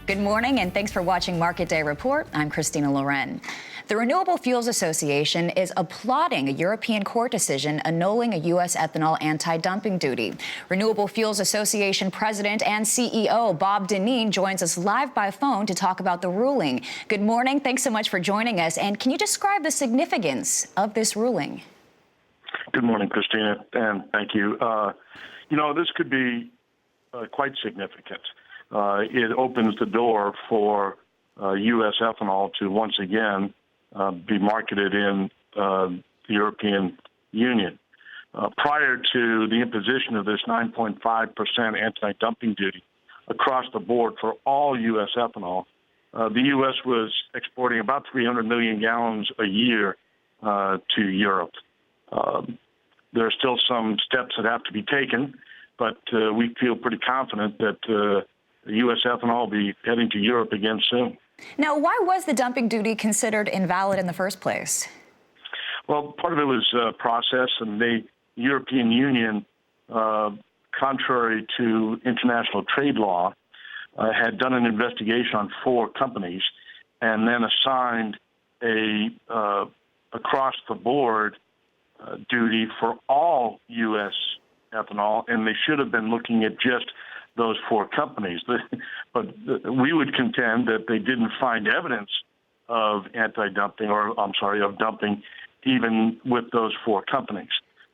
Good morning, and thanks for watching Market Day Report. I'm Christina Loren. The Renewable Fuels Association is applauding a European court decision annulling a U.S. ethanol anti-dumping duty. Renewable Fuels Association President and CEO Bob Dinneen joins us live by phone to talk about the ruling. Good morning. Thanks so much for joining us. And can you describe the significance of this ruling? Good morning, Christina, and thank you. This could be quite significant. It opens the door for U.S. ethanol to once again be marketed in the European Union. Prior to the imposition of this 9.5% anti-dumping duty across the board for all U.S. ethanol, the U.S. was exporting about 300 million gallons a year to Europe. There are still some steps that have to be taken, but we feel pretty confident that U.S. ethanol will be heading to Europe again soon. Now, why was the dumping duty considered invalid in the first place? Well, part of it was process, and the European Union, contrary to international trade law, had done an investigation on 4 companies and then assigned a across-the-board duty for all U.S. ethanol, and they should have been looking at just those 4 companies. But we would contend that they didn't find evidence of anti-dumping, of dumping, even with those 4 companies.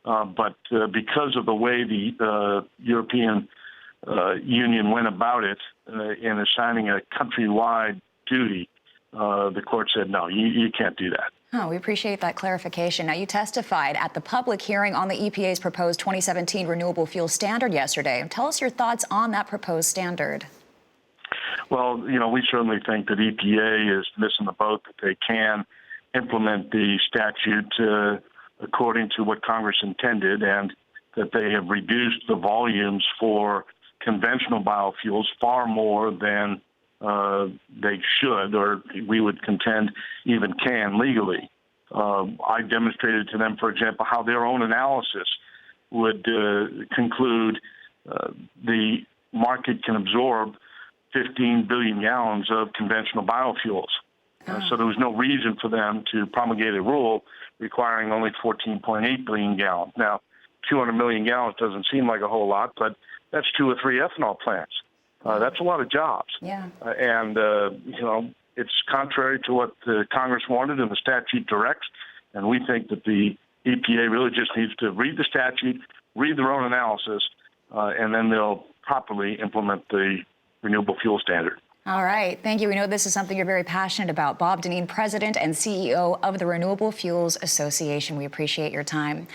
But because of the way the European Union went about it in assigning a countrywide duty, the court said, no, you can't do that. Oh, we appreciate that clarification. Now, you testified at the public hearing on the EPA's proposed 2017 renewable fuel standard yesterday. Tell us your thoughts on that proposed standard. Well, we certainly think that EPA is missing the boat, that they can implement the statute according to what Congress intended, and that they have reduced the volumes for conventional biofuels far more than they should, or we would contend even can legally. I demonstrated to them, for example, how their own analysis would conclude the market can absorb 15 billion gallons of conventional biofuels. So there was no reason for them to promulgate a rule requiring only 14.8 billion gallons. Now, 200 million gallons doesn't seem like a whole lot, but that's 2 or 3 ethanol plants. That's a lot of jobs. Yeah. It's contrary to what the Congress wanted and the statute directs. And we think that the EPA really just needs to read the statute, read their own analysis, and then they'll properly implement the renewable fuel standard. All right. Thank you. We know this is something you're very passionate about. Bob Dinneen, President and CEO of the Renewable Fuels Association. We appreciate your time.